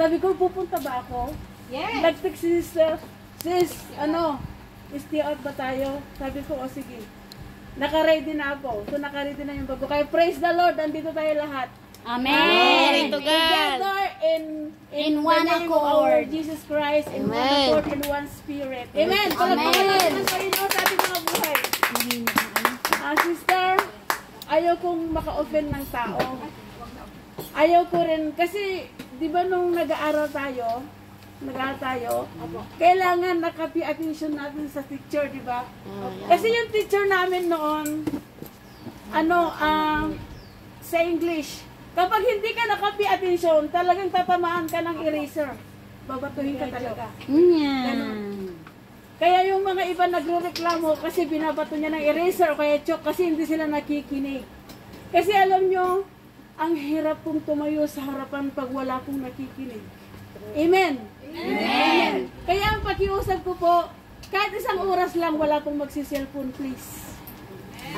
Sabi ko, pupunta ba ako? Yes. Nag-text si sis, stay out ba tayo? Sabi ko, sige. Naka-ready na ako. So, naka-ready na yung bago. Kaya praise the Lord, andito tayo lahat. Amen. To God. Together In the one name of our Lord accord. Jesus Christ, in one Amen. accord, in one spirit. Amen. Palagpakan natin ang Panginoon sa ating mga buhay. Sister, ayaw kong maka-offend ng tao. Ayaw ko rin, kasi, di ba nung nag-aaral tayo, kailangan naka-pay attention natin sa teacher, di ba? Kasi yung teacher namin noon, sa English, kapag hindi ka naka-pay attention, talagang tatamaan ka ng eraser. Babatuhin ka talaga. Ganun. Kaya yung mga iba nagre-reklamo kasi binabato niya ng eraser o kaya chalk kasi hindi sila nakikinig. Kasi alam nyo, ang hirap pong tumayo sa harapan pag wala pong nakikinig. Amen. Amen. Kaya ang pakiusap ko po, kahit isang oras lang wala pong magsi-cellphone, please.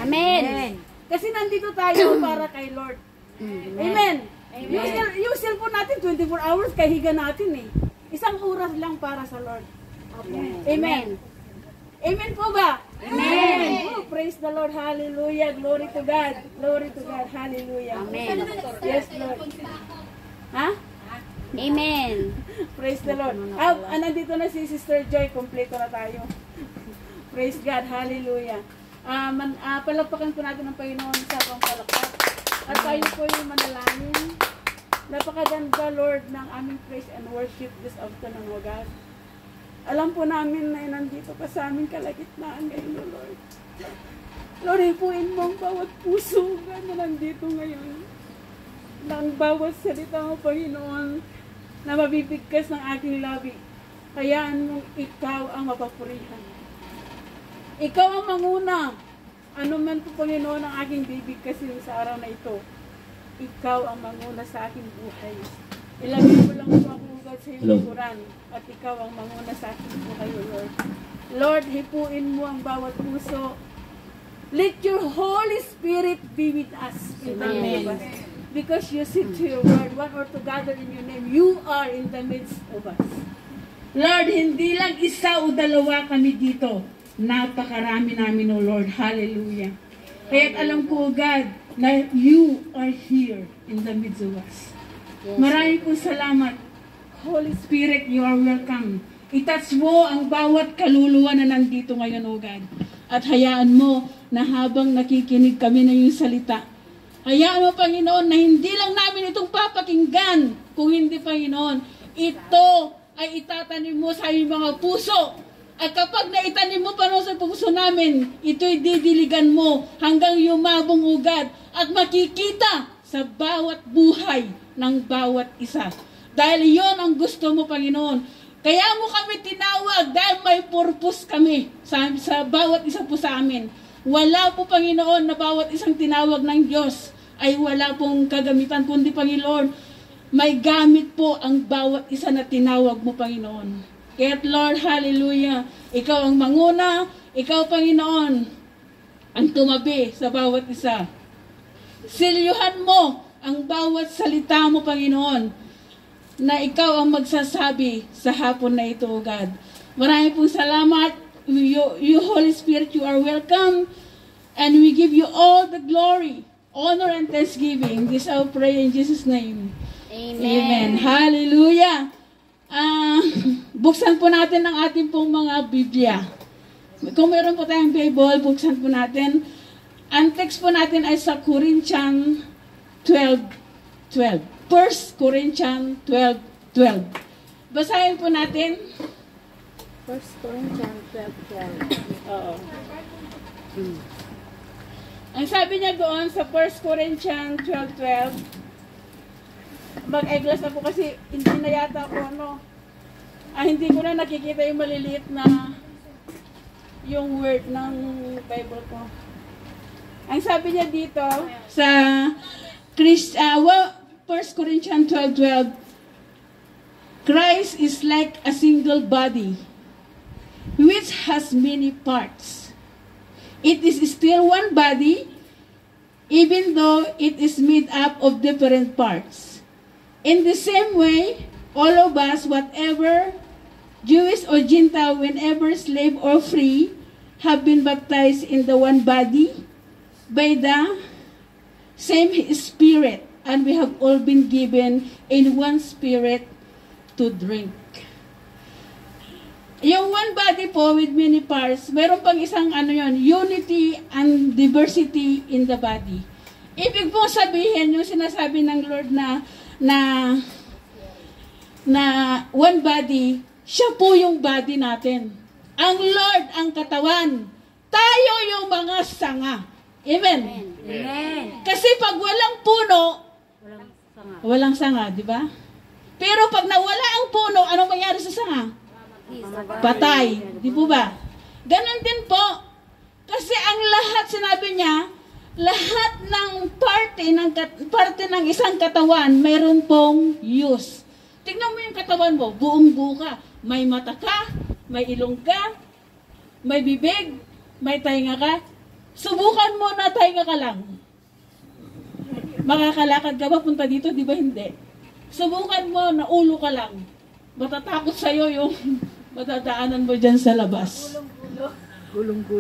Amen. Kasi nandito tayo para kay Lord. Amen. Yung cellphone natin 24 hours kay higa natin eh. Isang oras lang para sa Lord. Amen. Amen po ba? Amen. Oh, praise the Lord. Hallelujah. Glory to God. Glory to God. Hallelujah. Amen. Yes, Lord. Ha? Amen. Praise the Lord. Nandito na si Sister Joy. Kompleto na tayo. Praise God. Hallelujah. Palakpakan po natin ang Panginoon sa pampalakpak. At tayo po yung manalangin. Napakaganda, Lord, ng aming praise and worship this afternoon, O God. Alam po namin na nandito ka sa aming kalagitnaan ngayon, Lord. Lord, hipuin mo ang bawat puso na nandito ngayon. Nang bawat salita mo, Panginoon, na mabibigkas ng aking labi. Hayaan mong ikaw ang mapapurihan. Ikaw ang manguna. Ano man po, Panginoon, ang aking bibigkasin sa araw na ito. Ikaw ang manguna sa aking buhay. Ilagay mo lang po ako ugad sa iyong likuran. At ikaw ang manguna sa aking buhay, O Lord. Lord, hipuin mo ang bawat puso. Let your Holy Spirit be with us in the name of us. Because you said to your word, one or two gather in your name, you are in the midst of us. Lord, hindi lang isa o dalawa kami dito. Napakarami namin, O Lord. Hallelujah. Kaya't alam ko, God, na you are here in the midst of us. Maraming po salamat. Holy Spirit, you are welcome. Itouch mo ang bawat kaluluwa na nandito ngayon, O God. At hayaan mo na habang nakikinig kami na yung salita, hayaan mo, Panginoon, na hindi lang namin itong papakinggan, kung hindi, Panginoon, ito ay itatanim mo sa aming mga puso. At kapag naitanim mo pa sa puso namin, ito'y didiligan mo hanggang yumabong ugad at makikita sa bawat buhay ng bawat isa. Dahil yon ang gusto mo, Panginoon. Kaya mo kami tinawag dahil may purpose kami sa bawat isa po sa amin. Wala po, Panginoon, na bawat isang tinawag ng Diyos ay wala pong kagamitan, kundi, Panginoon, may gamit po ang bawat isa na tinawag mo, Panginoon. Kaya't, Lord, hallelujah, ikaw ang manguna, ikaw, Panginoon, ang tumabi sa bawat isa. Silyuhan mo ang bawat salita mo, Panginoon, na ikaw ang magsasabi sa hapon na ito, O God. Maraming pong salamat. You, Holy Spirit, you are welcome. And we give you all the glory, honor, and thanksgiving. This I pray in Jesus' name. Amen. Amen. Hallelujah. Buksan po natin ang ating pong mga Biblia. Kung meron po tayong Bible, buksan po natin. Ang text po natin ay sa Corinthians 12:12. 1 Corinthians 12:12. Basahin po natin. 1 Corinthians 12:12. Oo. Ang sabi niya doon sa 1 Corinthians 12:12, mag-eyeglass na po kasi hindi na yata ako hindi ko na nakikita yung maliliit na yung word ng Bible ko. Ang sabi niya dito sa 1 Corinthians 12:12, Christ is like a single body which has many parts. It is still one body even though it is made up of different parts. In the same way, all of us, whatever, Jewish or Gentile, whenever slave or free, have been baptized in the one body by the same Spirit, and we have all been given in one Spirit to drink. Yung one body po with many parts, meron pang isang unity and diversity in the body. Ibig pong sabihin, yung sinasabi ng Lord na one body, siya po yung body natin. Ang Lord ang katawan. Tayo yung mga sanga. Amen. Amen. Kasi pag walang puno, walang sanga, di ba? Pero pag nawala ang puno, anong mangyari sa sanga? Patay. Di po ba? Ganon din po. Kasi ang lahat, sinabi niya, lahat ng parte ng isang katawan, mayroon pong use. Tingnan mo yung katawan mo, buong buo ka. May mata ka, may ilong ka, may bibig, may tainga ka. Subukan mo na tainga ka lang. Makakalakad ka ba punta dito? Di ba hindi? Subukan mo na ulo ka lang. Matatakot sa'yo yung matadaanan mo dyan sa labas.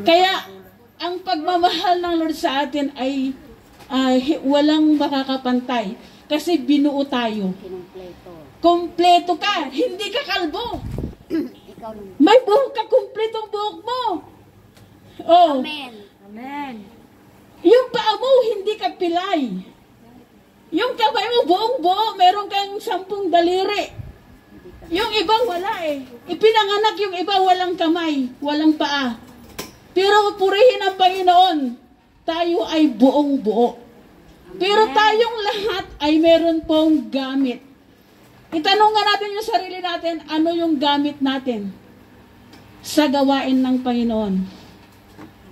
Kaya, ang pagmamahal ng Lord sa atin ay walang makakapantay. Kasi binuo tayo. Kompleto ka. Hindi ka kalbo. May buhok ka. Kompletong buhok mo. Oh. Amen. Amen. Yung paa mo, hindi ka pilay. Yung kamay mo, buong buo. Meron kang 10 daliri. Yung ibang wala eh. Ipinanganak yung iba, walang kamay, walang paa. Pero purihin ang Panginoon. Tayo ay buong buo. Pero tayong lahat ay meron pong gamit. Itanong nga natin yung sarili natin, ano yung gamit natin sa gawain ng Panginoon.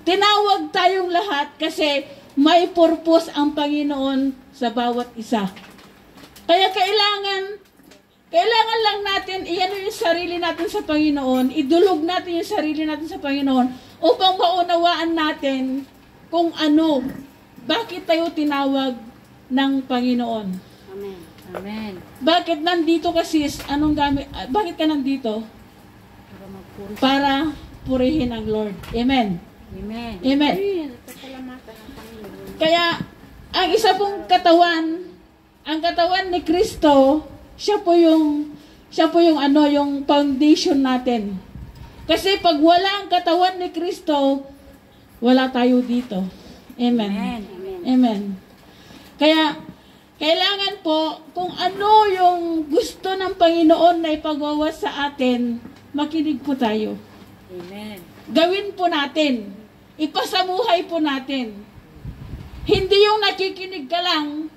Tinawag tayong lahat kasi may purpose ang Panginoon sa bawat isa. Kaya kailangan lang natin iyan yung sarili natin sa Panginoon, idulog natin yung sarili natin sa Panginoon upang maunawaan natin kung ano, bakit tayo tinawag ng Panginoon. Amen. Amen. Bakit nandito ka sis? Anong gamit? Bakit ka nandito? Para purihin ang Lord. Amen. Amen. Amen. Kaya, ang isa pong katawan, ang katawan ni Kristo, siya po yung foundation natin. Kasi pag wala ang katawan ni Kristo, wala tayo dito. Amen. Amen. Amen. Kaya, kailangan po, kung ano yung gusto ng Panginoon na ipagawa sa atin, makinig po tayo. Amen. Gawin po natin. Ipasabuhay po natin. Hindi yung nakikinig ka lang,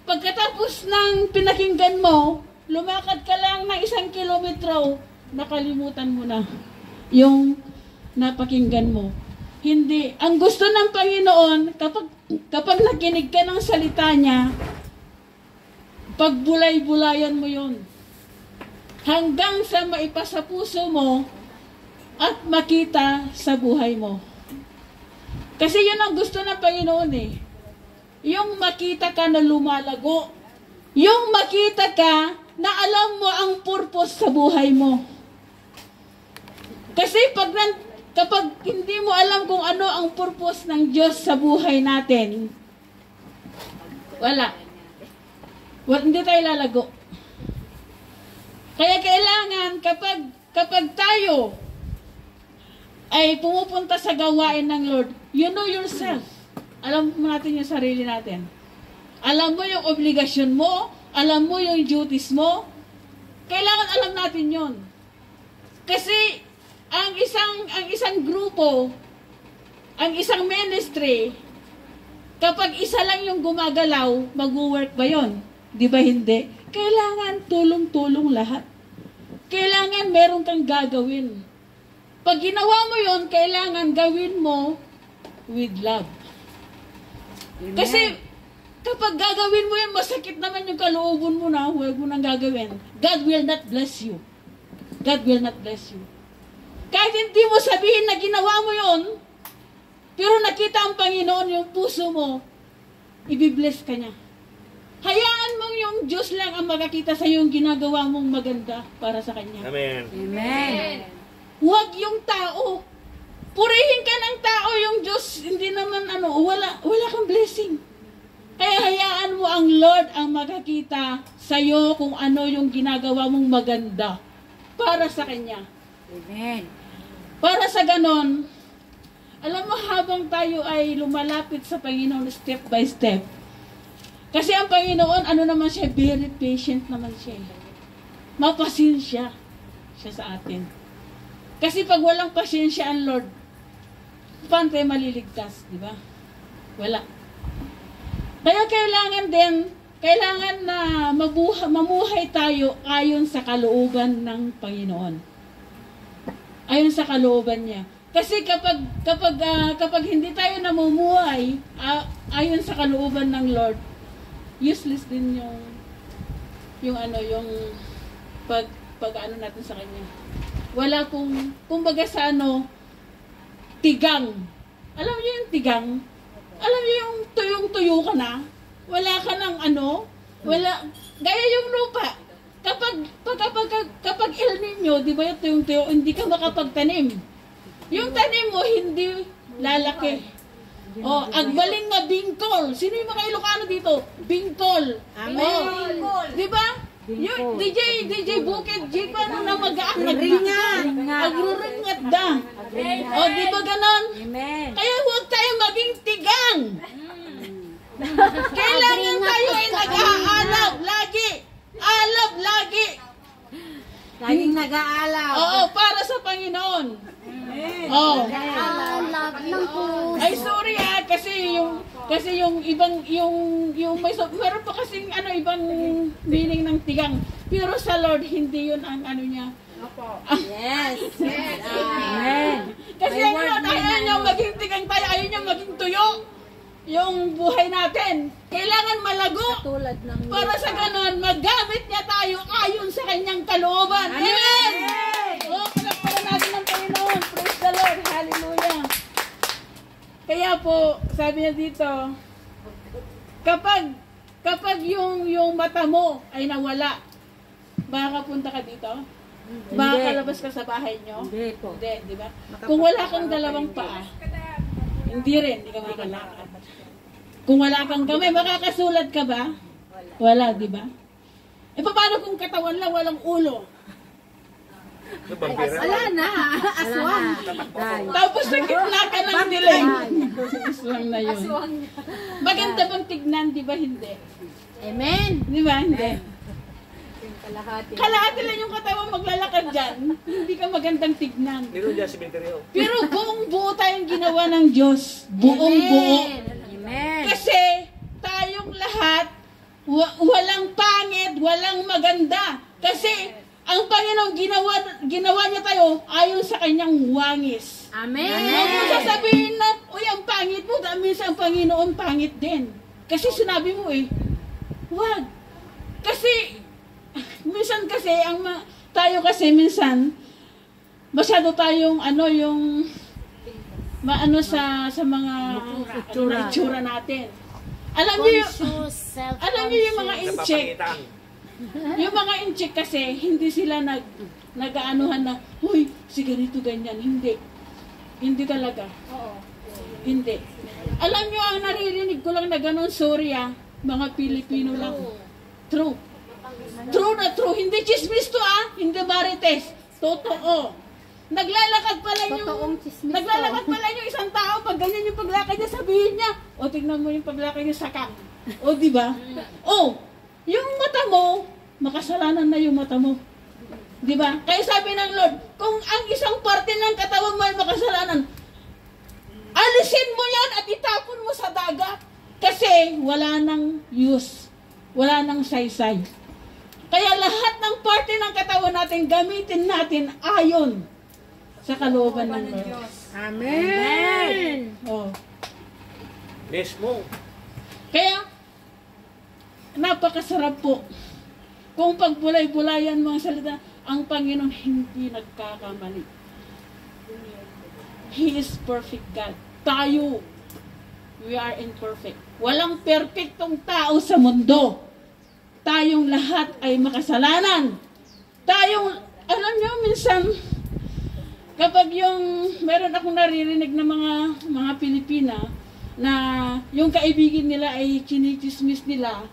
pagkatapos ng pinakinggan mo, lumakad ka lang ng 1 kilometro, nakalimutan mo na yung napakinggan mo. Hindi. Ang gusto ng Panginoon, kapag nakinig ka ng salita niya, pagbulay-bulayan mo yun. Hanggang sa maipasa puso mo at makita sa buhay mo. Kasi yun ang gusto ng Panginoon eh. Yung makita ka na lumalago. Yung makita ka na alam mo ang purpose sa buhay mo. Kasi kapag hindi mo alam kung ano ang purpose ng Diyos sa buhay natin, wala. Hindi tayo lalago. Kaya kailangan kapag tayo ay pumupunta sa gawain ng Lord, you know yourself. Alam mo natin yung sarili natin. Alam mo yung obligasyon mo, alam mo yung duties mo. Kailangan alam natin yon. Kasi ang isang grupo, ang isang ministry, kapag isa lang yung gumagalaw, mag-work ba yon? Di ba hindi? Kailangan tulong-tulong lahat. Kailangan meron kang gagawin. Pag ginawa mo yon, kailangan gawin mo with love. Amen. Kasi kapag gagawin mo yan, masakit naman yung kalooban mo na, huwag mo nang gagawin. God will not bless you. God will not bless you. Kahit hindi mo sabihin na ginawa mo yon, pero nakita ang Panginoon yung puso mo, ibibless ka niya. Hayaan mong yung Diyos lang ang makakita sa yung ginagawa mong maganda para sa Kanya. Amen. Amen. Huwag yung tao. Purihin ka ng tao, yung Diyos, hindi naman wala kang blessing. Kaya hayaan mo ang Lord ang makakita sa iyo kung ano yung ginagawa mong maganda para sa Kanya. Amen. Para sa ganon, alam mo, habang tayo ay lumalapit sa Panginoon step by step, kasi ang Panginoon, ano naman siya, very patient naman siya. Mapasensya siya sa atin. Kasi pag walang pasensya ang Lord, paano tayo maliligtas, di ba? Wala. Kaya kailangan na mamuhay tayo ayon sa kalooban ng Panginoon. Ayon sa kalooban niya. Kasi kapag hindi tayo namumuhay ayon sa kalooban ng Lord, useless din yung pag ano natin sa Kanya. Wala kumbaga sa tigang. Alam niyo yung tigang? Alam niyo yung tuyong-tuyo ka na? Wala ka ng wala, gaya yung lupa. Kapag El Nino, di ba yung tuyong-tuyo, hindi ka makapagtanim. Yung tanim mo, hindi lalaki. Agbaling nga bingkol. Sino yung mga Ilocano dito? Bingkol. Amen. Di ba? Yung DJ Bukid, paano na mag-aaringat? Agruringat da. Di ba ganon? Amen. Kaya huwag tayo maging tigang. Kailangan tayo ay nag-aalab lagi. Alab lagi. Laging nag-aalaw. Oo, para sa Panginoon. Nag-aalab ng puso. Ay sorry kasi yung ibang meron pa kasing ibang meaning ng tigang. Pero sa Lord hindi 'yun ang niya. Yes. Amen. Kasi ayaw niya maging tigang tayo, ayaw niya maging tuyo yung buhay natin. Kailangan malago. Tulad ng Para sa ganon, magamit niya tayo ayon sa kanyang kalooban. Amen! Palakpakan natin ng Panginoon. Praise the Lord. Hallelujah. Kaya po, sabi niya dito, kapag yung mata mo ay nawala, baka punta ka dito? Baka kalabas ka sa bahay nyo? Hindi po. Hindi, di ba? Kung wala kang dalawang paa, hindi rin, hindi ka makalakad. Kung wala kang kamay, makakasulat ka ba? Wala, di ba? Paano kung katawan lang, walang ulo? Wala na. Aswang. Tapos sa gitna ka ng dilim. Aswang na yun. Maganda bang tignan, di ba? Hindi. Amen. Di ba? Hindi. Kalahati lang yung katawan maglalakad dyan. Hindi ka magandang tignan. Nilo dyan si Binterio. Pero buong buo tayong ginawa ng Diyos. Buong buo. Amen. Kasi tayong lahat, walang pangit, walang maganda. Kasi ang Panginoon ginawa niya tayo ayon sa kanyang wangis. Amen. Huwag mo sasabihin na, uy, ang pangit mo, dahil minsan ang Panginoon pangit din. Kasi sinabi mo huwag. Kasi, minsan kasi, tayo kasi minsan, masyado tayong, sa mga itsura natin. Alam niyo yung mga incheck. Yung mga incheck kasi, hindi sila nag-aanuhan na, huy, si ganito ganyan. Hindi. Hindi talaga. Hindi. Alam niyo, ang naririnig ko lang na ganun, sorry mga Pilipino lang. True. True na true. Hindi chismis to Hindi marites. Totoo. Naglalakad pala yung isang tao, pag ganyan yung paglakad niya, sabihin niya, tignan mo yung paglakad niya sakang. Di ba? Yung mata mo, makasalanan na yung mata mo. Di ba? Kaya sabi ng Lord, kung ang isang parte ng katawan mo ay makasalanan, alisin mo yan at itapon mo sa dagat. Kasi wala nang use. Wala nang saysay. Kaya lahat ng parte ng katawan natin, gamitin natin ayon sa kalooban ng Lord. Amen. Mismo. Kaya, napakasarap po. Kung pagbulay-bulayan mo ang salita, ang Panginoon hindi nagkakamali. He is perfect God. Tayo, we are imperfect. Walang perfectong tao sa mundo. tayong lahat ay makasalanan. Alam nyo, minsan, kapag meron akong naririnig ng mga Pilipina, na yung kaibigan nila ay chinichismis nila,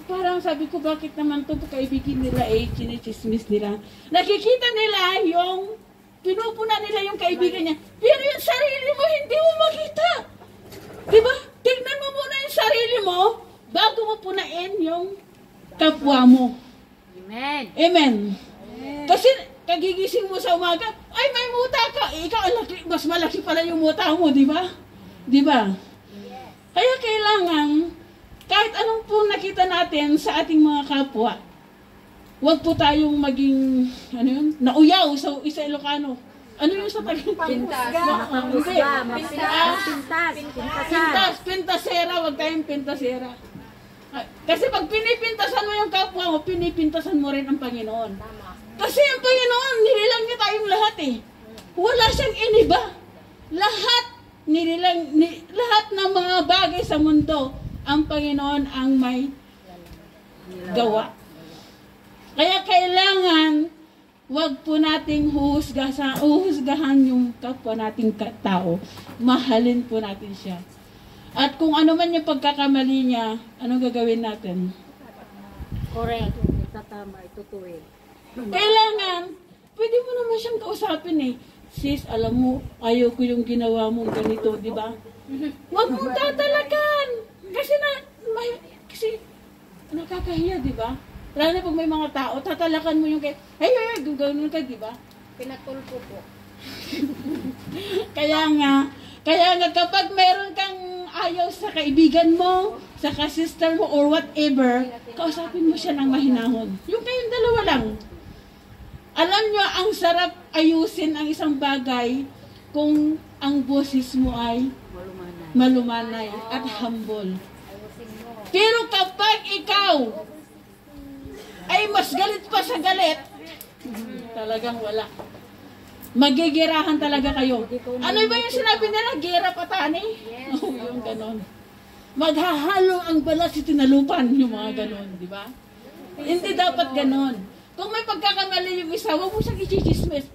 parang sabi ko, bakit naman to kaibigan nila ay chinichismis nila? Nakikita nila yung, pinupuna nila yung kaibigan niya, pero yung sarili mo, hindi mo makita. Diba? Tignan mo muna yung sarili mo, bago mo punain yung kapwa mo. Amen. Amen. Kasi kagigising mo sa umaga, ay may muta ka. Ikaw, mas malaki pala yung muta mo, di ba? Di ba? Kaya kailangan, kahit anong po nakita natin sa ating mga kapwa, huwag po tayong maging, nauyaw sa isa Ilocano. Ano yung sa Pintas. Pintasera, huwag tayong pintasera. Kasi pag pinipintasan mo yung kapwa mo, pinipintasan mo rin ang Panginoon. Kasi ang Panginoon, nililang niya tayong lahat eh. Wala siyang iniba. Lahat ng mga bagay sa mundo, ang Panginoon ang may gawa. Kaya kailangan, wag po nating huhusgahan yung kapwa nating tao. Mahalin po natin siya. At kung ano man yung pagkakamali niya, anong gagawin natin? Correct. Tatama, itutuwid. Kailangan, pwede mo naman siyang kausapin eh. Sis, alam mo, ayaw ko yung ginawa mong ganito, di ba? Huwag mong tatalakan. Kasi nakakahiya, di ba? Lalo na pag may mga tao, tatalakan mo yung hey, gagawin ka, di ba? Pinatulpo po. Kaya nga kapag meron kang ayaw sa kaibigan mo, sa ka-sister mo, or whatever, kausapin mo siya ng mahinahon. Yung kayong dalawa lang. Alam nyo, ang sarap ayusin ang isang bagay kung ang boses mo ay malumanay at humble. Pero kapag ikaw ay mas galit pa sa galit, talagang wala. Magigirahan talaga kayo. Ano ba yung sinabi nila? Gira patani? Yes. Oh, yung ganon. Maghahalo ang balat sa tinalupan, yung mga ganon, di ba? Hindi dapat ganon. Kung may pagkakamali yung isa, huwag mo siyang i-chismis.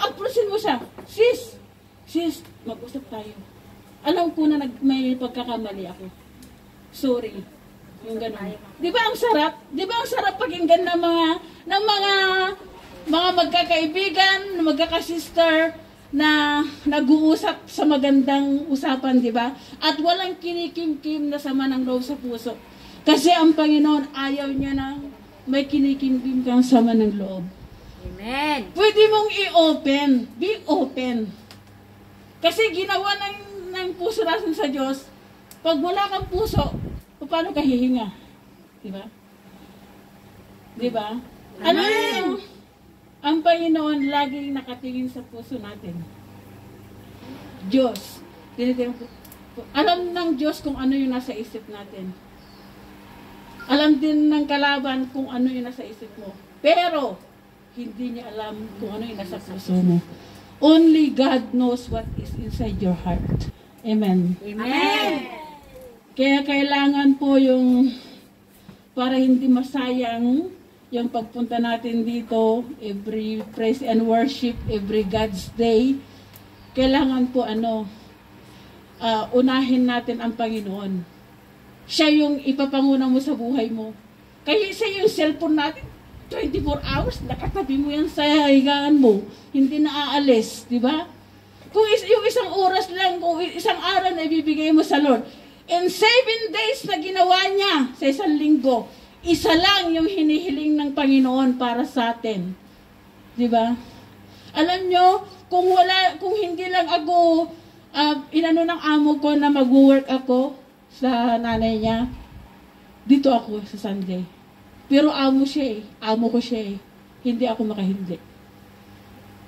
Approachin mo siya. Sis, mag-usap tayo. Alam ko na may pagkakamali ako. Sorry. Yung ganon. Di ba ang sarap? Di ba ang sarap pakinggan ng mga magkakaibigan, magkakasister na nag-uusap sa magandang usapan, di ba? At walang kinikim-kim na sama ng loob sa puso. Kasi ang Panginoon ayaw niya na may kinikim-kim kang sama ng loob. Amen. Pwede mong i-open. Be open. Kasi ginawa ng puso natin sa Diyos, pag wala kang puso, paano ka hihinga? Di ba? Di ba? Ano yung ang Panginoon laging nakatingin sa puso natin. Diyos. Alam ng Diyos kung ano yung nasa isip natin. Alam din ng kalaban kung ano yung nasa isip mo. Pero, hindi niya alam kung ano yung nasa puso mo. Only God knows what is inside your heart. Amen. Amen. Kaya kailangan po para hindi masayang yung pagpunta natin dito, every praise and worship, every God's Day, kailangan po unahin natin ang Panginoon. Siya yung ipapanguna mo sa buhay mo. Kaya siya yung cellphone natin, 24 hours, nakatabi mo yan sa higaan mo, hindi na aalis, di ba? Kung yung isang oras lang, kung isang araw na ibibigay mo sa Lord, in 7 days na ginawa niya sa isang linggo, isa lang yung hinihiling ng Panginoon para sa atin. Di ba? Alam nyo, kung hindi lang ako, inano ng amo ko na mag-work ako sa nanay niya, dito ako sa Sunday. Pero amo ko siya eh. Hindi ako makahindi.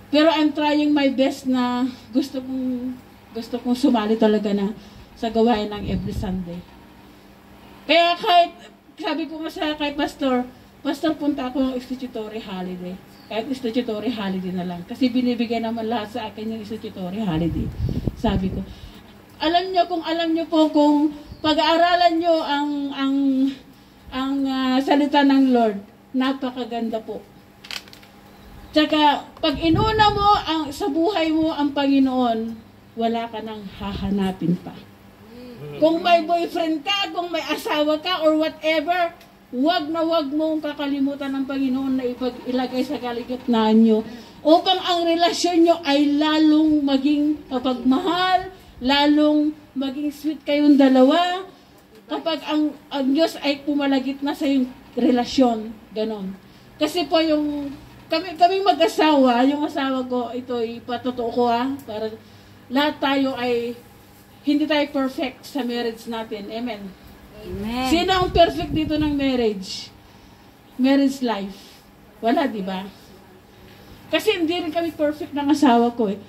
Pero I'm trying my best na gusto kong sumali talaga na sa gawain ng every Sunday. Kaya sabi ko nga kay Pastor, punta ako ng statutory holiday. Kahit statutory holiday na lang. Kasi binibigay naman lahat sa akin yung statutory holiday. Sabi ko, alam nyo po kung pag-aaralan nyo salita ng Lord, napakaganda po. Tsaka, pag inuna mo sa buhay mo ang Panginoon, wala ka nang hahanapin pa. Kung may boyfriend ka, kung may asawa ka, or whatever, wag na wag mong kakalimutan ng Panginoon na ilagay sa kaligitnaan nyo upang ang relasyon nyo ay lalong maging kapagmahal, lalong maging sweet kayong dalawa kapag ang Diyos ay pumalagit na sa yung relasyon. Ganon. Kasi po yung kami mag-asawa, yung asawa ko, ito ipatotoo ko para lahat tayo ay hindi tayo perfect sa marriage natin. Amen. Amen. Sino ang perfect dito ng marriage? Marriage life. Wala, di ba? Kasi hindi rin kami perfect ng asawa ko eh.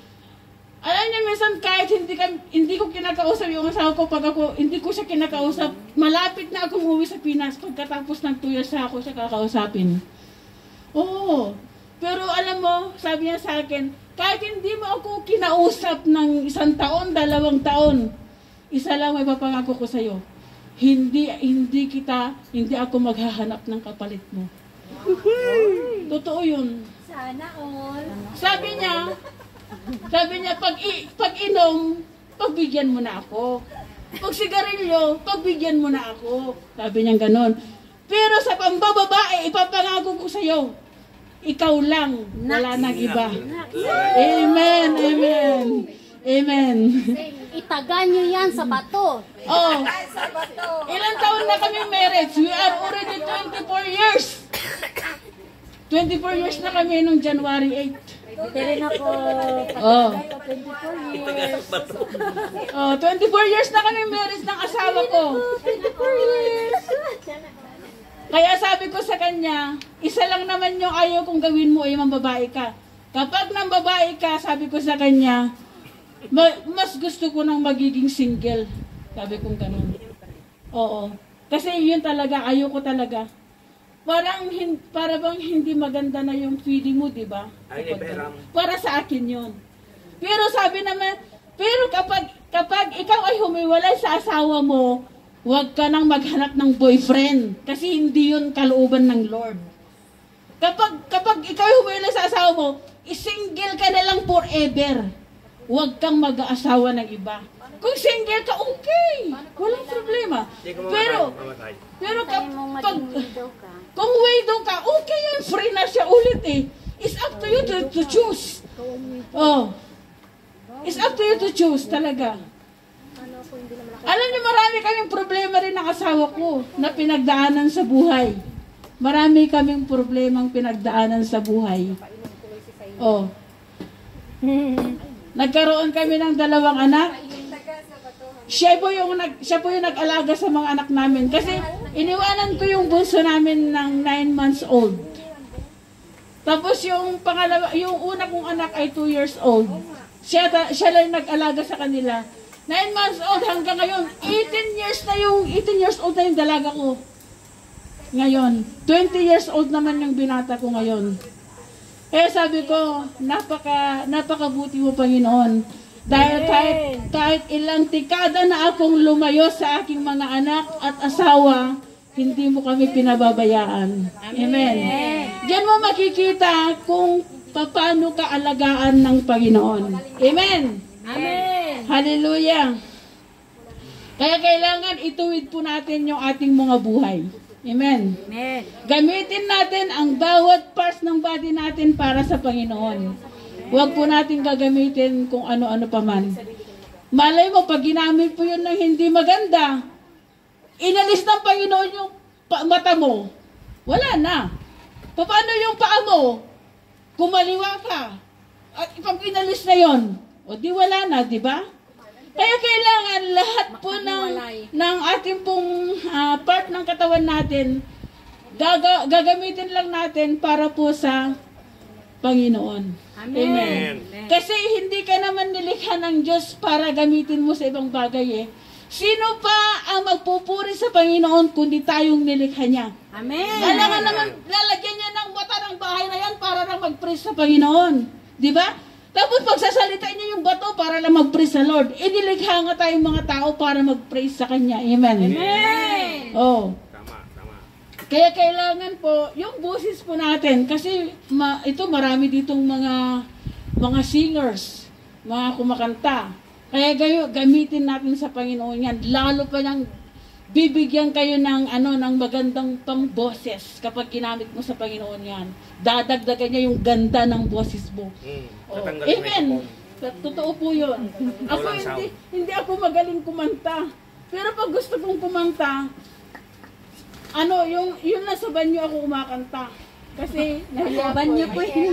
Alam niyo, minsan kahit hindi ko kinakausap yung asawa ko, pag hindi ko siya kinakausap, malapit na ako umuwi sa Pinas. Pagkatapos ng 2 years ako siya kakausapin. Oo. Pero alam mo, sabi niya sa akin, kahit hindi mo ako kinausap ng 1 taon, 2 taon, isa lang may papangako ko sa'yo. Hindi ako maghahanap ng kapalit mo. Totoo yun. Sana all. Sabi niya, pag inom, pagbigyan mo na ako. Pag sigarilyo, pagbigyan mo na ako. Sabi niya ganon. Pero sa pambababae, ipapangako ko sa'yo, ikaw lang, wala nang iba. Amen, amen, amen. Itagan nyo yan sa bato. Oh, ilang taon na kami marriage? We are already 24 years. 24 years na kami nung January 8. Pero ako, Oh. 24 years. Oh, 24 years na kami marriage ng asawa ko. 24 years. Kaya sabi ko sa kanya, isa lang naman yung ayaw kong gawin mo ay mambabae ka. Kapag nang babae ka, sabi ko sa kanya, mas gusto ko nang magiging single. Sabi kong ganun. Oo. Kasi yun talaga, ayaw ko talaga. Para bang hindi maganda na yung feeling mo, di ba? Para sa akin yun. Pero sabi naman, kapag ikaw ay humiwalay sa asawa mo, huwag ka nang maghanap ng boyfriend. Kasi hindi yun kalooban ng Lord. Kapag ikaw ay humiwalay sa asawa mo, isingle ka na lang forever. Huwag kang mag-aasawa ng iba. Kung single ka, okay. Walang problema. Pero kung widow ka, okay yun. Free na siya ulit eh. It's up to you to choose. Oh. It's up to you to choose talaga. Alam niyo, marami kaming problema rin ng asawa ko na pinagdaanan sa buhay. Marami kaming problemang pinagdaanan sa buhay. Oh. Nagkaroon kami ng 2 anak. Siya po yung nag-alaga sa mga anak namin. Kasi iniwanan ko yung bunso namin ng 9 months old. Tapos yung una kong anak ay 2 years old. Siya lang nag-alaga sa kanila. 9 months old hanggang ngayon. 18 years old na yung dalaga ko. Ngayon, 20 years old naman yung binata ko ngayon. Kaya sabi ko, napakabuti mo, Panginoon. Dahil kahit ilang dekada na akong lumayo sa aking mga anak at asawa, hindi mo kami pinababayaan. Amen. Diyan mo makikita kung paano ka alagaan ng Panginoon. Amen. Amen. Hallelujah. Kaya kailangan ituwid po natin yung ating mga buhay. Amen. Amen. Gamitin natin ang bawat parts ng body natin para sa Panginoon. Huwag po natin gagamitin kung ano-ano pa man. Malay mo, pag ginamit po yun ng hindi maganda, inalis ng Panginoon yung mata mo. Wala na. Paano yung paa mo? Kumaliwa ka. At pag inalis na yon, o di wala na, di ba? Kaya kailangan lahat po ng ating pong part ng katawan natin, gagamitin lang natin para po sa Panginoon. Amen. Amen. Kasi hindi ka naman nilikha ng Diyos para gamitin mo sa ibang bagay eh. Sino pa ang magpupuri sa Panginoon kundi tayong nilikha niya? Amen. Kailangan naman lalagyan niya ng mata ng bahay na yan para lang mag-praise sa Panginoon. Di ba? Tapos pagsasalita niya yung bato para lang mag-praise sa Lord. Inilikha nga tayong mga tao para mag-praise sa Kanya. Amen. Amen. Oh. Kaya kailangan po, yung boses po natin, kasi ito marami ditong mga singers, mga kumakanta. Kaya gamitin natin sa Panginoon yan. Lalo pa nang bibigyan kayo ng magandang pang-boses kapag ginamit mo sa Panginoon yan. Dadagdagan niya yung ganda ng boses mo. Oh. Amen. Totoo po yun. Ako hindi ako magaling kumanta. Pero pag gusto kong kumanta, yun nasa banyo ako kumakanta. Kasi Banyo queen.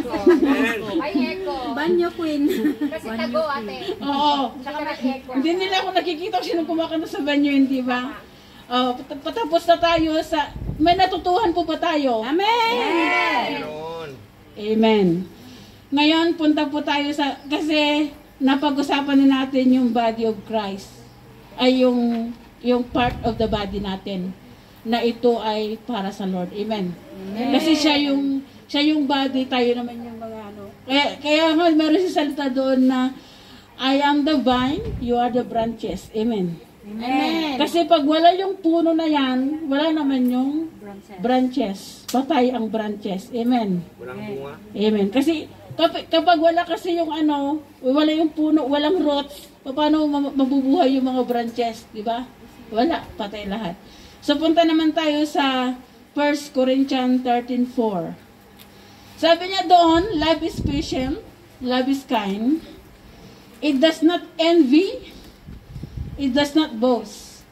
Ay, echo. Banyo queen. Kasi tago, ate. oo. Saka nag-echo. Hindi nila ako nakikita kung sino kumakanta sa banyo, hindi ba? Patapos na tayo sa... May natutuhan po ba tayo? Amen! Amen. Ngayon, punta po tayo sa... Kasi napag-usapan na natin yung body of Christ. Ay yung part of the body natin. Na ito ay para sa Lord. Amen. Kasi siya yung body, tayo naman yung mga Kaya nga, meron si salita doon na I am the vine, you are the branches. Amen. Amen. Kasi pag wala yung puno na yan, wala naman yung branches. Patay ang branches. Amen. Walang bunga. Amen. Kasi kapag wala kasi yung wala yung puno, walang roots, paano mabubuhay yung mga branches, di ba? Wala, patay lahat. So punta naman tayo sa 1 Corinthians 13:4. Sabi niya doon, love is patient, love is kind. It does not envy, it does not boast,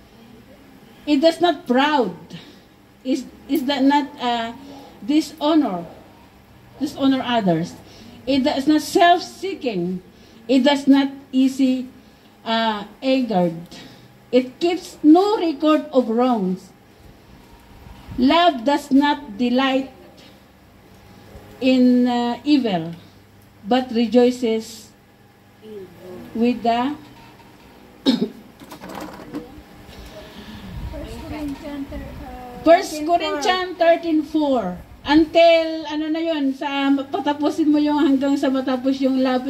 it does not proud, is that not dishonor others. It does not self-seeking, it does not easy angered. It keeps no record of wrongs. Love does not delight in evil, but rejoices with the 1 Corinthians 13:4. Until patapusin mo yung hanggang sa matapos yung love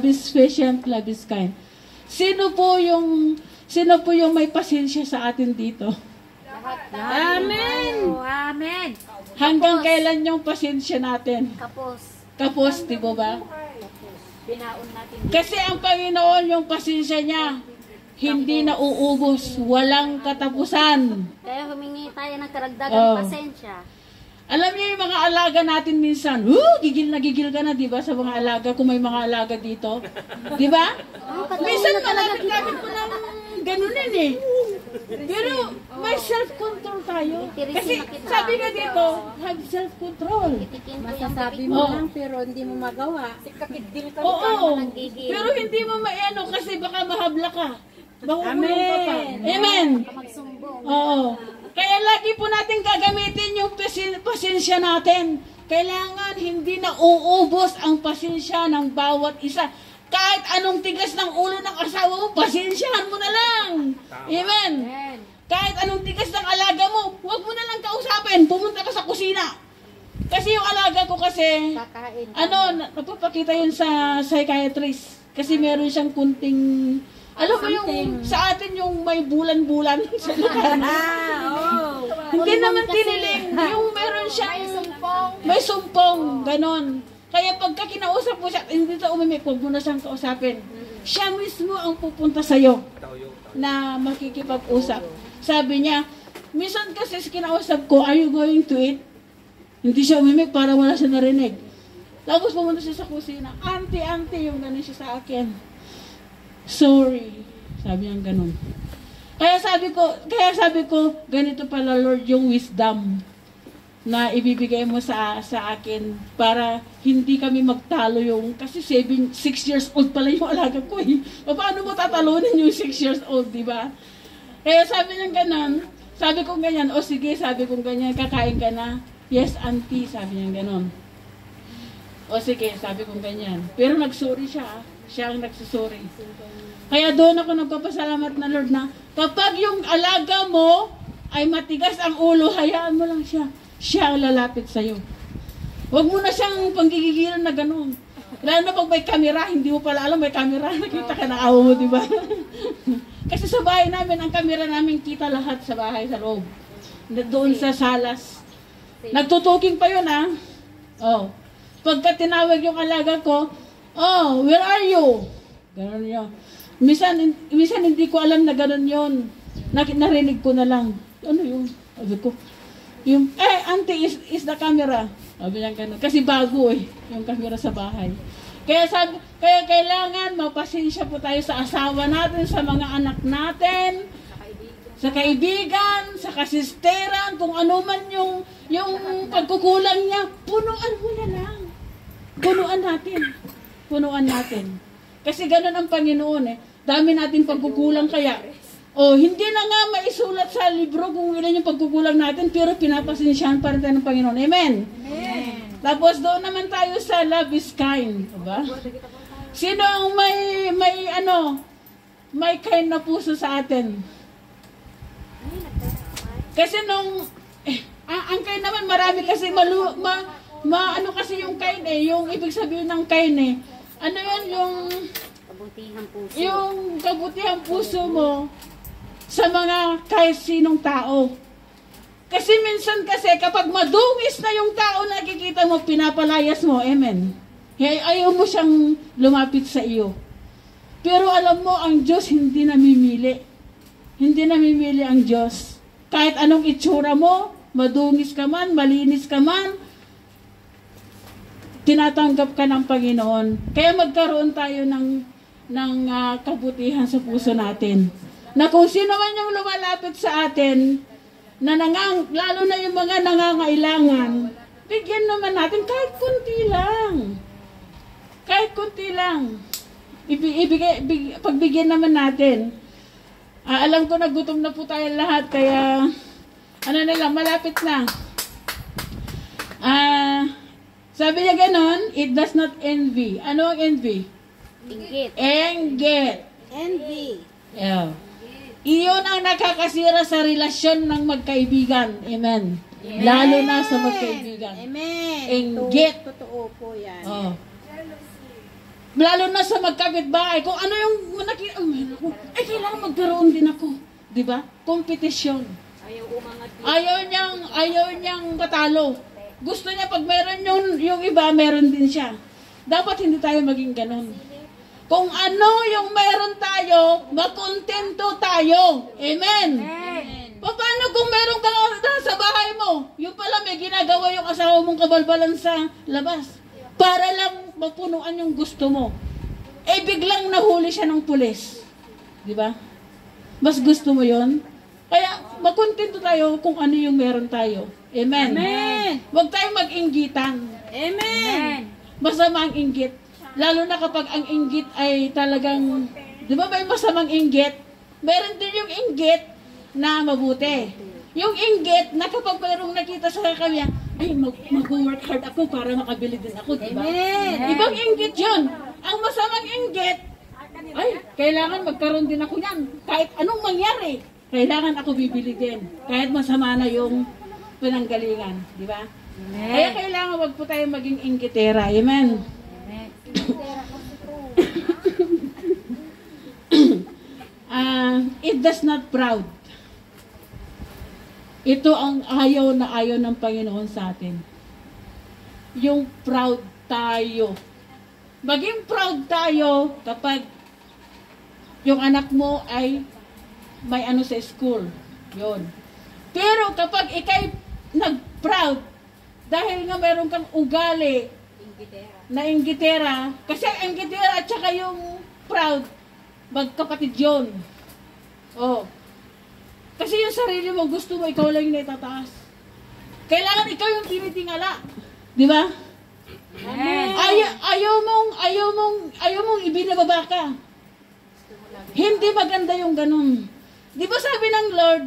is patient, love is kind. Sino po yung may pasensya sa atin dito? Amen. Amen. Hanggang kailan yung pasensya natin? Kapos, di ba? Binaon natin. Kasi ang Panginoon, yung pasensya niya, hindi na uubos, walang katapusan. Kaya humingi tayo ng karagdagang pasensya. Alam niyo yung mga alaga natin minsan, gigil ka na, di ba, sa mga alaga, kung may mga alaga dito. Di ba? Minsan malagamit ko ng ganunin eh. Pero may self-control tayo. Kasi sabi nga dito, have self-control. Masasabi mo lang pero hindi mo magawa. Oo. Pero hindi mo kasi baka mahabla ka. Mahuhulong ka pa. Amen. Oo. Kaya lagi po natin gagamitin yung pasensya natin. Kailangan hindi na uubos ang pasensya ng bawat isa. Kahit anong tigas ng ulo ng asawa mo, pasensyahan mo na lang. Amen. Kahit anong tigas ng alaga mo, huwag mo na lang kausapin. Pumunta ka sa kusina. Kasi yung alaga ko kasi, napapakita yun sa psychiatrist. Kasi meron siyang kunting, alam mo yung sa atin yung may bulan-bulan sa lugar. Hindi naman tiniling. Yung meron siyang may sumpong, ganon. Kaya pagka kinausap mo siya, hindi ito umimik, huwag mo na siyang kausapin. Siya mismo ang pupunta sa'yo na makikipag-usap. Sabi niya, minsan kasi kinausap ko, are you going to eat? Hindi siya umimik para wala siya narinig. Tapos pumunta siya sa kusina, auntie, yung ganon siya sa akin. Sorry. Sabi niya ganon. Kaya sabi ko, ganito pala Lord yung wisdom na ibibigay mo sa akin para hindi kami magtalo kasi 6 years old pala yung alaga ko eh. Paano mo tatalunin yung 6 years old, di ba? Kaya sabi niya ganon, sabi ko ganyan, sige, sabi ko ganyan, kakain ka na. Yes, auntie, sabi niya ganon. Sige, sabi ko ganyan. Pero nagsorry siya, siya ang nagsusorry. Kaya doon ako nagpapasalamat na Lord na kapag yung alaga mo ay matigas ang ulo, hayaan mo lang siya. Siya ang lalapit sa'yo. Huwag mo na siyang panggigigilan na gano'n. Lalo na pag may kamera, hindi mo pala alam may kamera, nakita ka na awo mo, di ba? Kasi sa bahay namin, ang kamera namin kita lahat sa bahay, sa loob. doon sa salas. Nagtutuking pa yun, ha? Oh. Pagka tinawag yung alaga ko, oh, where are you? Ganon yun. Minsan hindi ko alam na ganon yun. Narinig ko na lang. Ano yun? Sabi ko, auntie, is the camera. Sabi niya ganon. Kasi bago yung camera sa bahay. Kaya kailangan mapasensya po tayo sa asawa natin, sa mga anak natin, sa kaibigan, sa kasisteran, kung ano man yung pagkukulang niya, punuan mo na lang. Punuan natin. Kasi ganun ang Panginoon Dami natin pagkukulang kaya. Hindi na nga maisulat sa libro kung ilan yung pagkukulang natin, pero pinapasensyahan pa rin tayo ng Panginoon. Amen? Amen. Tapos doon naman tayo sa love is kind. Diba? Sino ang may kind na puso sa atin? Kasi ang kind naman marami kasi kasi yung kind yung ibig sabihin ng kind ano yun, yung kabutihang puso. Yung kabutihang puso mo sa mga kahit sinong tao. Kasi minsan kapag madungis na yung tao na nakikita mo, pinapalayas mo, amen. Ayaw mo siyang lumapit sa iyo. Pero alam mo, ang Diyos hindi namimili. Hindi namimili ang Diyos. Kahit anong itsura mo, madungis ka man, malinis ka man, tinatanggap ka ng Panginoon. Kaya magkaroon tayo ng kabutihan sa puso natin. Na kung sino man yung lumalapit sa atin, lalo na yung mga nangangailangan, bigyan naman natin kahit kunti lang. Kahit kunti lang. Pagbigyan naman natin. Alam ko na gutom na po tayo lahat, kaya malapit na. Sabi niya ganon, it does not envy. Ano ang envy? Inggit. Envy. Yeah. Iyon ang nakakasira sa relasyon ng magkaibigan. Amen. Amen. Lalo na sa magkaibigan. Amen. Inggit. Totoo po yan. Lalo na sa magkapitbahay. Kung ano yung kailangan magkaroon din ako. Diba? Kompetisyon. Ayaw niyang matalo. Gusto niya pag meron yung iba, meron din siya. Dapat hindi tayo maging ganun. Kung ano yung meron tayo, makontento tayo. Amen. Paano kung meron ka sa bahay mo, yung pala may ginagawa yung asawa mong kabalbalan sa labas, para lang mapunuan yung gusto mo. Biglang nahuli siya ng pulis. Di ba? Mas gusto mo yon? Kaya makontento tayo kung ano yung meron tayo. Amen. Amen. Huwag tayong mag-inggitan. Amen. Masama ang inggit. Lalo na kapag ang inggit ay talagang, di ba may masamang inggit? Meron din yung inggit na mabuti. Yung inggit na kapag mayroong nakita sa kanya, mag-work hard ako para makabili din ako, di ba? Ibang inggit yun. Ang masamang inggit, kailangan magkaroon din ako yan. Kahit anong mangyari, kailangan ako bibili din. Kahit masama na yung pinanggalingan, di ba? Kaya kailangan wag po tayo maging inggitera. Amen. It does not proud. Ito ang ayaw ng Panginoon sa atin. Yung proud tayo. Maging proud tayo kapag yung anak mo ay may sa school. Yun. Pero kapag ikay nag-proud, dahil nga meron kang ugali na inggitera, kasi ang inggitera at saka yung proud, magkapatid yun. Kasi yung sarili mo, gusto mo, ikaw lang yung naitataas. Kailangan ikaw yung tinitingala. Di ba? Ayaw mong ibinababa ka. Hindi maganda yung ganun. Di ba sabi ng Lord,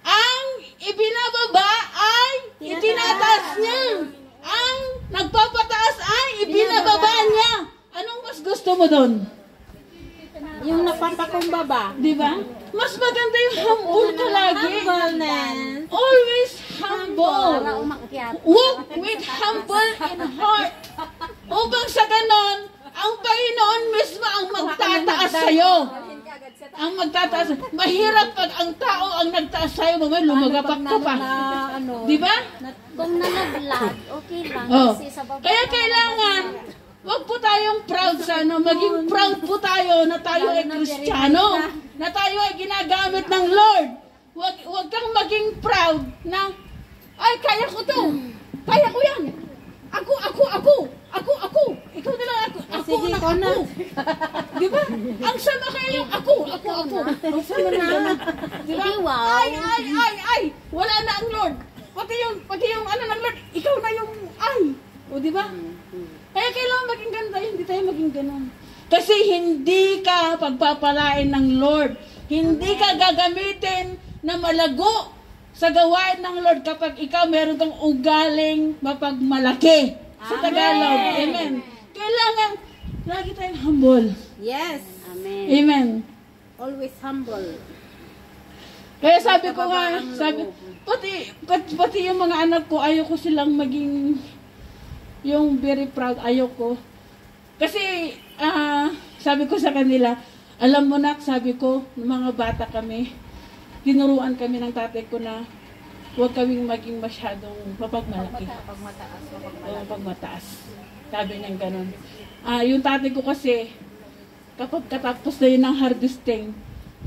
ang ibinababa ay itinataas niya. Ang nagpapataas ay ibinababa niya. Anong mas gusto mo doon? Yung napapakumbaba. Di ba? Mas maganda yung humble ka lagi. Humbleness. Always humble. Para umakyat. Walk with humble in heart. Upang sa ganon, ang Panginoon mismo ang magtataas sa'yo. ang magtataas. Mahirap pag ang tao ang nagtaas sa'yo, mamaya lumagapak ka pa. Di ba? Kung nalaglag, okay lang. Oh. Kasi sa baba. Kaya kailangan, wag po tayong proud sa ano, maging proud po tayo na tayo ay Kristiyano, na tayo ay ginagamit ng Lord. Wag kang maging proud na, ay, kaya ko to. Kaya ko yan. Ako. Ikaw na lang ako. Ako na. Di ba? Ang sama kayo yung ako. Ang sama na. Di ba? Wow. Ay. Wala na ang Lord. Pati yung ano ng Lord, ikaw na yung ay. O di ba? Kaya kailangan maging ganito, hindi tayo maging ganon. Kasi hindi ka pagpapalain ng Lord. Hindi ka gagamitin na malago sa gawain ng Lord kapag ikaw meron kang ugaling mapagmalaki. Sa Tagalog. Amen. Kailangan lagi tayong humble. Yes. Amen. Amen. Always humble. Kaya sabi ko nga, pati yung mga anak ko, ayoko silang maging yung very proud, ayoko. Kasi, sabi ko sa kanila, alam mo na, sabi ko, mga bata kami, tinuruan kami ng tatay ko na huwag kaming maging masyadong mapagmalaki. Pagmataas. Sabi niya ganun. Yung tatay ko kasi, kapag katapos na yun ng harvesting,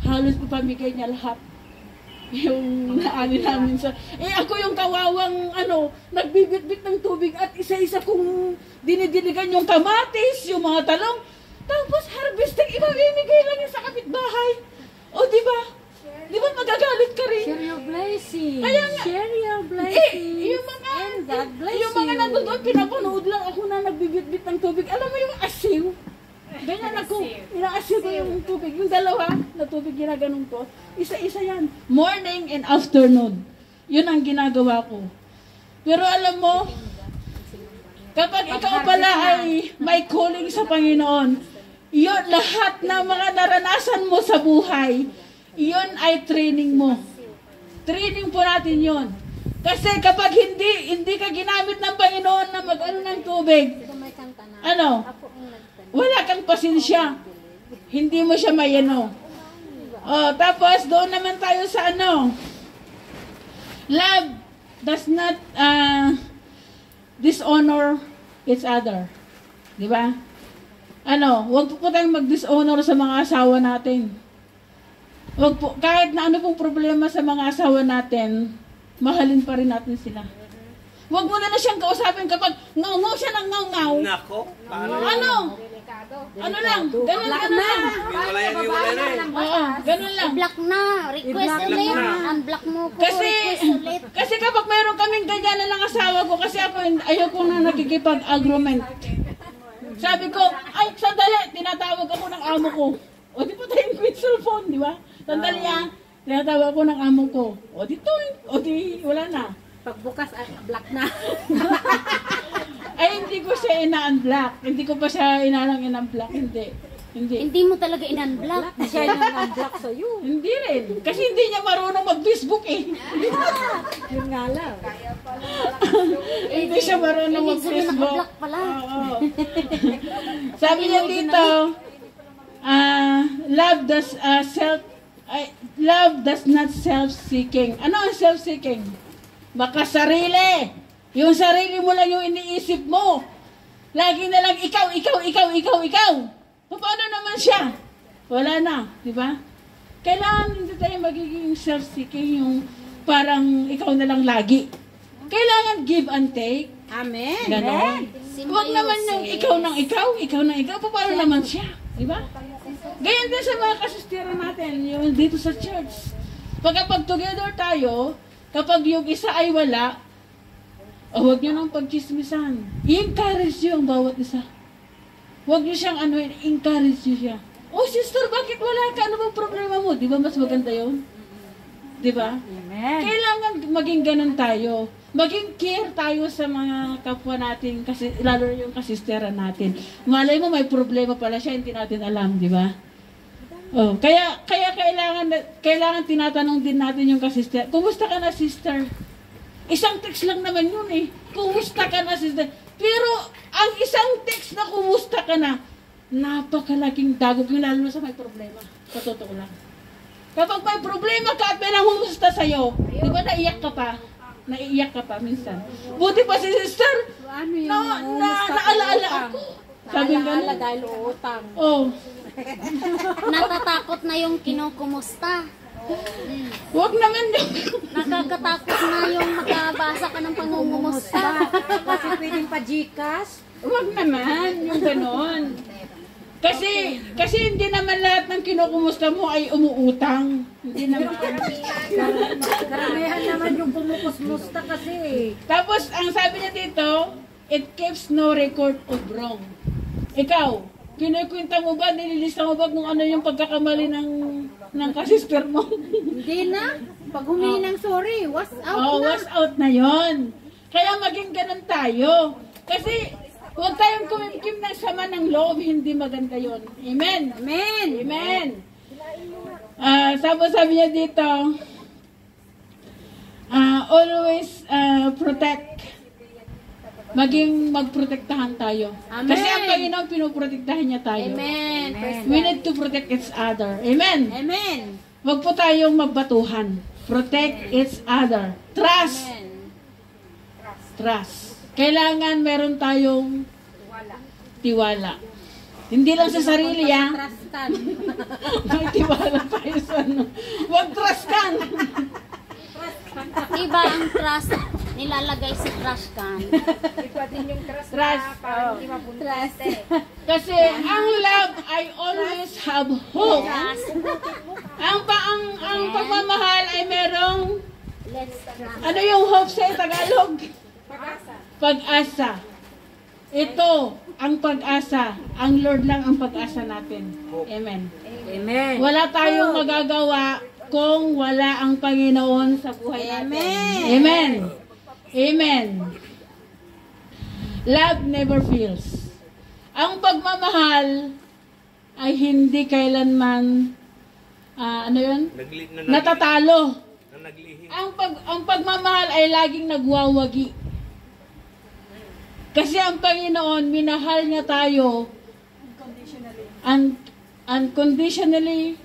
halos papamigay niya lahat. Yung naani namin sa... ako yung kawawang, nagbibit-bit ng tubig at isa-isa kong dinidiligan yung kamatis, yung mga talong. Tapos harvesting, ibabibigay lang yun sa kapitbahay. O, di ba? Di ba magagalit ka rin? Share your blessing. Kaya nga, Share your blessing. yung mga, And God bless yung mga you. nandoon, pinapanood lang ako na nagbibit-bit ng tubig. Alam mo yung asiw? Ganyan ako. Inaasiw ko yung tubig. Yung dalawa na tubig ginaganong ko. Isa-isa yan. Morning and afternoon. Yun ang ginagawa ko. Pero alam mo, kapag ikaw pala ay may calling sa Panginoon, yun lahat ng mga naranasan mo sa buhay, yun ay training mo. Training po natin yun. Kasi kapag hindi ka ginamit ng Panginoon na mag-ano ng tubig, wala kang pasensya. Hindi mo siya mayano. Tapos doon naman tayo sa love does not dishonor each other. Di ba? Huwag po tayong mag-dishonor sa mga asawa natin. Huwag po, kahit na ano pong problema sa mga asawa natin, mahalin pa rin natin sila. Huwag mo na siyang kausapin kapag ngaw-ngaw siya ng ngaw-ngaw. Nako, paano? Ano lang, ganun lang. Ganun lang. I-block na. Request ulit. Unblock mo ko. Kasi kapag mayroon kaming ganyan na ng asawa ko, kasi ako ayoko na nagkikipag-agreement. Sabi ko, ay, sandali, tinatawag ako ng amo ko. O di pa tayong quit cellphone, di ba? Sandali tinatawag ako ng amo ko. O di, wala na. Pagbukas, block na. Ay, hindi ko siya ina-unblock. Hindi ko pa siya in-unblock. Hindi. Hindi mo talaga in-unblock. Siya yung un-block sa'yo. Hindi rin. Kasi hindi niya marunong mag-Facebook eh. Yun nga lang. Hindi siya marunong mag-Facebook. Naka-block pala. Oo. Sabi niya dito, love does not self-seeking. Ano ang self-seeking? Makasarili. Yung sarili mo lang yung iniisip mo. Lagi na lang ikaw. Paano naman siya? Wala na, di ba? Kailangan hindi tayo magiging self-seeking, yung parang ikaw na lang lagi. Kailangan give and take. Amen. Ganon. Huwag naman yung ikaw ng ikaw. Paano naman siya? Di ba? Ganyan din sa mga kasistira natin, yung dito sa church. Pag together tayo, kapag yung isa ay wala, huwag niyo nang pagchismisan. I-encourage niyo ang bawat isa. Huwag niyo siyang encourage niyo siya. Sister, bakit wala ka? Ano bang problema mo? Di ba mas maganda yun? Di ba? Amen. Kailangan maging ganun tayo. Maging care tayo sa mga kapwa natin, kasi lalo yung kasistera natin. Malay mo may problema pala siya, hindi natin alam, di ba? Kaya kailangan tinatanong din natin yung kasistera. Kumusta ka na, sister? Isang text lang naman yun eh. Kumusta ka na, sister? Pero ang isang text na kumusta ka na, napakalaking dagok yung lalo na sa may problema. Sa totoo lang. Kapag may problema ka at may nanghumusta sa'yo, di ba naiyak ka pa? Naiiyak ka pa minsan. Buti pa si sister, Ano yung naalaala ako. Sabi nga dahil utang. oh, Natatakot na yung kinukumusta. wag naman yung Nakakatakot na yung makabasa ka ng pangungumusta. Kasi pwedeng pa Gcash. wag naman yung ganon. Kasi hindi naman lahat ng kinukumusta mo ay umuutang. Hindi naman. Karamihan naman yung kumukusmusta kasi. Tapos, ang sabi niya dito, it keeps no record of wrong. Ikaw, kinikwenta mo ba, nililista mo ba kung ano yung pagkakamali ng kasister mo? Hindi na. Pag humingi ng sorry, was out Oh, na. was out na yon. Kaya maging ganun tayo. Kasi, huwag tayong kumimkim ng sama ng loob, hindi maganda yon. Amen. Amen. Amen. Sabi niya dito, always protect. Maging magprotektahan tayo. Amen. Kasi ang Panginoon, pinoprotektahan niya tayo. Amen. We need to protect each other. Amen. Amen. Huwag po tayong magbatuhan. Protect each other. Trust. Amen. Trust. Kailangan meron tayong tiwala. Hindi lang sa sarili, Trustan. May tiwala tayo sa ano. Huwag trustan. Iba ang trust nilalagay sa trash can. Iba din yung trust Trust. na parang hindi mabuntis eh. Kasi ang love, I always have hope. Trust. Ang pagmamahal ay merong, Let's trust. ano yung hope sa Tagalog? Pag-asa. Pag-asa. Ito, ang pag-asa. Ang Lord lang ang pag-asa natin. Amen. Amen. Wala tayong magagawa kung wala ang Panginoon sa buhay natin. Amen. Amen. Amen. Love never fails. Ang pagmamahal ay hindi kailanman ano yun? Natatalo. Ang pagmamahal ay laging nagwawagi. Kasi ang Panginoon, minahal niya tayo unconditionally,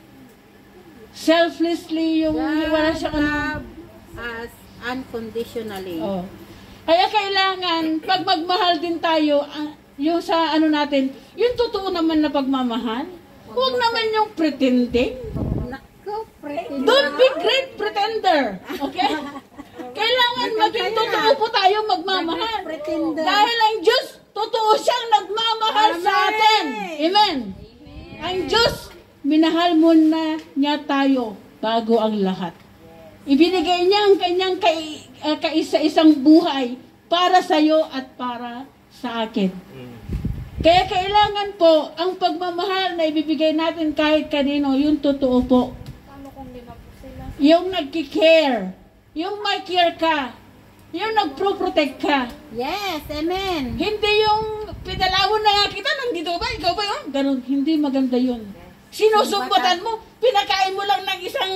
selflessly, yung wala siya Love us unconditionally. Oh. Kaya kailangan, pag magmahal din tayo, yung sa ano natin, yung totoo naman na pagmamahal, huwag naman yung pretending. Nako, pretend. Don't be great pretender. Okay? Kailangan maging totoo po tayo magmamahal. Pretender. Dahil ang Diyos, totoo siyang nagmamahal sa atin. Amen. Ang Diyos, minahal muna niya tayo bago ang lahat. Ibinigay niya ang kanyang kaisa-isang buhay para sa iyo at para sa akin. Kaya kailangan po, ang pagmamahal na ibibigay natin kahit kanino, yung totoo po. Paano kung lima po sila? Yung nagki-care, yung may care ka, yung nagpro-protect ka. Yes, amen. Hindi yung pinalawon na nga kita, nandito ba? Ikaw ba yun? Ganun, hindi maganda yun. Sinusumbutan mo, pinakain mo lang ng isang,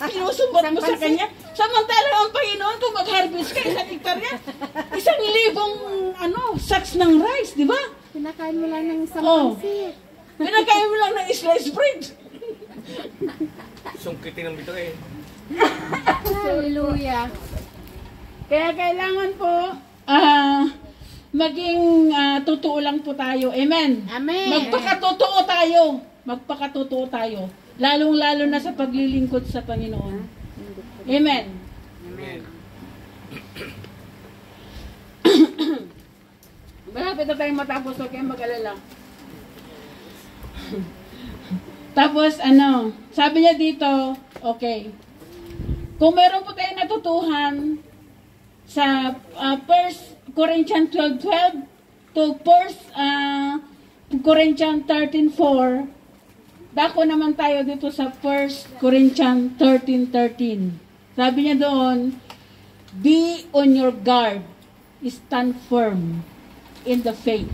sinusumbot mo sa kanya. Samantalang ang Panginoon, kung mag-harvest ka, 1 hektarya, 1,000, sacks ng rice, di ba? Pinakain mo lang ng isang Oh. pansit. Pinakain mo lang ng sliced bread. Sungkitin ng bito eh. Hallelujah. Kaya kailangan po, maging totoo lang po tayo. Amen. Amen. Magpakatotoo tayo. Magpakatotoo tayo. Lalong-lalo na sa paglilingkod sa Panginoon. Amen. Amen. Malapit na tayong matapos, huwag kayong mag-alala. Tapos, sabi niya dito, okay, kung meron po tayong natutuhan sa 1 Corinthians 12:12 to 1 Corinthians 13:4, dako naman tayo dito sa 1 Corinthians 13:13. Sabi niya doon, be on your guard, stand firm in the faith,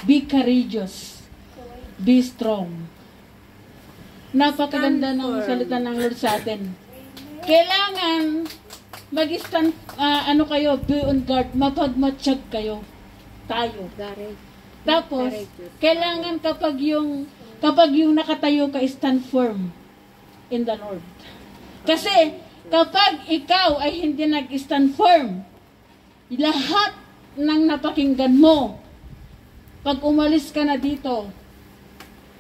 be courageous, be strong. Napakaganda ng salita ng Lord sa atin. Kailangan mag-stand, kayo, be on guard, mapagmatsyag kayo. Tayo. Tapos, kailangan kapag yung nakatayo ka, stand firm in the Lord. Kasi, kapag ikaw ay hindi nag-stand firm, lahat ng napakinggan mo, pag umalis ka na dito,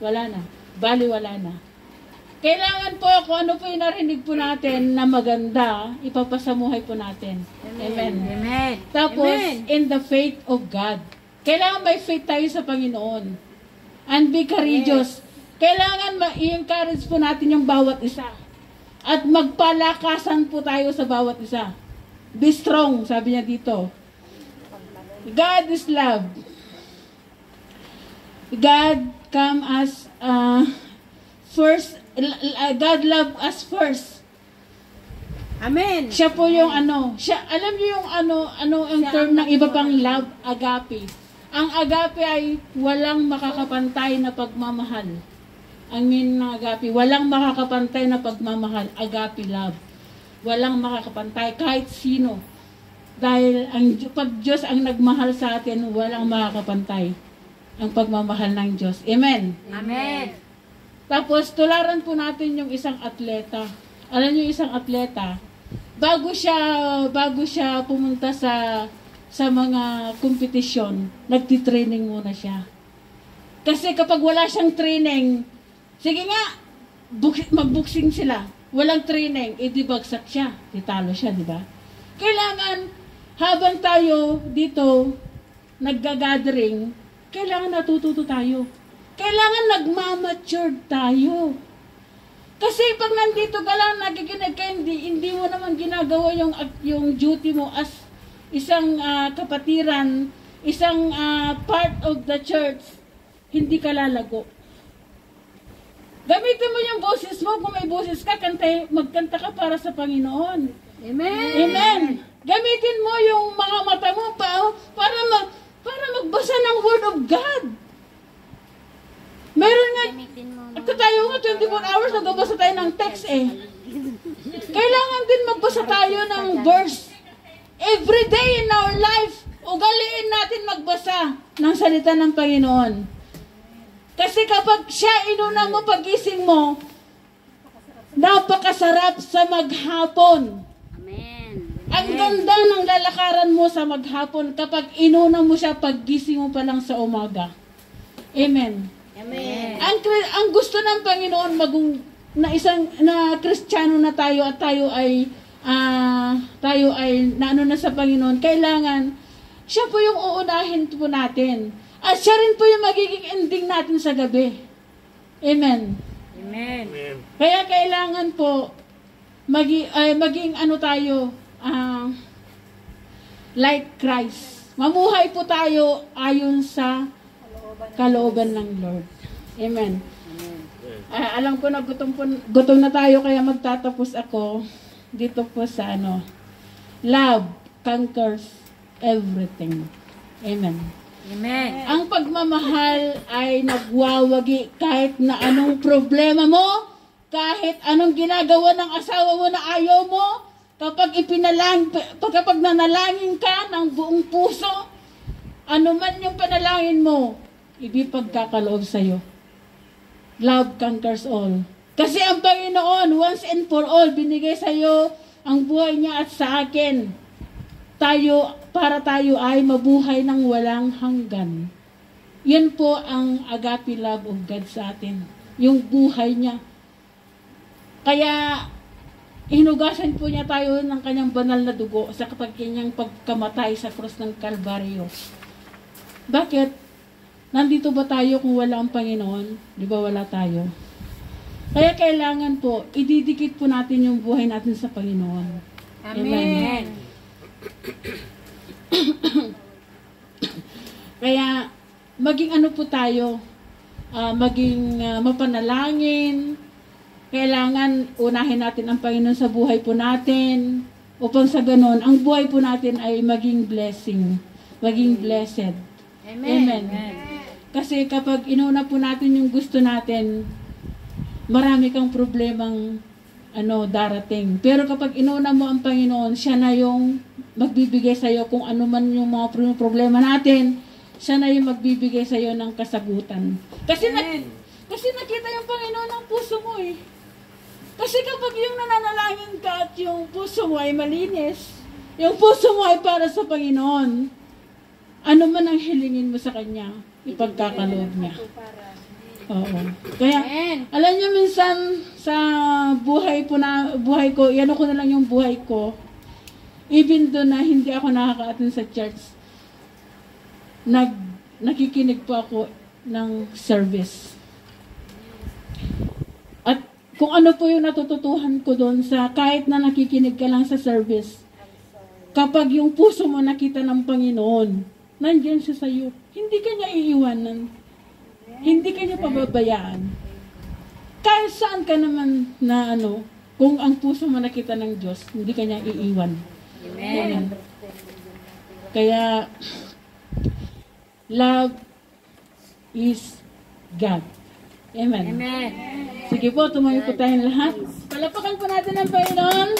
wala na. Wala na. Kailangan po kung ano po yung narinig po natin na maganda, ipapasamuhay po natin. Amen. Amen. Tapos, Amen. in the faith of God. Kailangan may faith tayo sa Panginoon. And be courageous. Kailangan i-encourage po natin yung bawat isa. At magpalakasan po tayo sa bawat isa. Be strong, sabi niya dito. God is love. God come as first. God love us first. Amen. Siya po yung alam niyo yung ang term ng iba pang love, agape. Ang agape ay walang makakapantay na pagmamahal. Ang meaning ng agape, walang makakapantay na pagmamahal, agape love. Walang makakapantay kahit sino. Dahil pag Diyos ang nagmahal sa atin, walang makakapantay ang pagmamahal ng Diyos. Amen. Amen. Tapos, tularan po natin yung isang atleta. Alam niyo, isang atleta, bago siya pumunta sa mga kompetisyon, nagtitraining muna siya. Kasi kapag wala siyang training, sige nga, magboxing sila. Walang training, di bagsak siya. Di talo siya, di ba? Kailangan, habang tayo dito, nagga-gathering, kailangan natututo tayo. Kailangan nagmamature tayo. Kasi pag nandito ka lang, nakikinig ka, hindi mo naman ginagawa yung duty mo as isang kapatiran, isang part of the church, hindi ka lalago. Gamitin mo yung boses mo. Kung may boses ka, magkanta ka para sa Panginoon. Amen. Amen. Gamitin mo yung mga mata mo para magbasa ng Word of God. Meron nga, tayo nga 24 hours nagbabasa tayo ng text eh. Kailangan din magbasa tayo ng verse. Every day in our life, ugaliin natin magbasa ng salita ng Panginoon. Kasi kapag siya inuna mo pagising mo, napakasarap sa maghapon. Amen. Ang ganda ng lalakaran mo sa maghapon kapag inuna mo siya paggising mo pa lang sa umaga. Amen. Amen. Ang gusto ng Panginoon na Kristiyano na tayo at tayo ay naano na sa Panginoon, kailangan siya po yung uunahin po natin. At siya rin po yung magiging ending natin sa gabi. Amen. Amen. Kaya kailangan po maging tayo like Christ. Mamuhay po tayo ayon sa kalooban ng Lord. Amen. Alam ko na gutom na tayo kaya magtatapos ako dito po sa love conquers everything. Amen. Amen. Ang pagmamahal ay nagwawagi kahit na anong problema mo, kahit anong ginagawa ng asawa mo na ayaw mo, kapag nanalangin ka ng buong puso, ano man yung panalangin mo, ibipagkakaloob sa'yo. Love conquers all. Kasi ang Panginoon, once and for all, binigay sa'yo ang buhay niya at sa akin. Para tayo ay mabuhay ng walang hanggan. Yan po ang agape love of God sa atin. Yung buhay niya. Kaya, hinugasan po niya tayo ng kanyang banal na dugo sa kanyang pagkamatay sa krus ng Kalbaryo. Bakit? Nandito ba tayo kung wala ang Panginoon? Di ba wala tayo? Kaya kailangan po, ididikit po natin yung buhay natin sa Panginoon. Amen. Kaya, maging po tayo, maging mapanalangin. Kailangan unahin natin ang Panginoon sa buhay po natin. Upang sa ganon, ang buhay po natin ay maging blessing. Maging blessed. Amen. Kasi kapag inuna po natin yung gusto natin, marami kang problemang darating. Pero kapag inuna mo ang Panginoon, siya na yung magbibigay sa iyo kung ano man yung mga problema natin, siya na yung magbibigay sa iyo ng kasagutan. Kasi nakita yung Panginoon ng puso mo eh. Kasi kapag yung nananalangin ka at yung puso mo ay malinis, yung puso mo ay para sa Panginoon, ano man ang hilingin mo sa Kanya, ipagkakaloob niya. Oo. Kaya, alam niyo minsan sa buhay ko, yan ko na lang yung buhay ko, even do na hindi ako nakaka-attend sa church, nakikinig po ako ng service. At kung ano po yung natututuhan ko doon sa kahit na nakikinig ka lang sa service, kapag yung puso mo nakita ng Panginoon, nandiyan siya sa iyo. Hindi ka niya iiwanan. Hindi ka niya pababayaan. Kahit saan ka naman na kung ang puso mo nakita ng Diyos, hindi ka niya iiwan. Amen. Kaya, love is God. Amen. Sige po, tumayo po tayong lahat. Palapakan po natin ang Panginoon.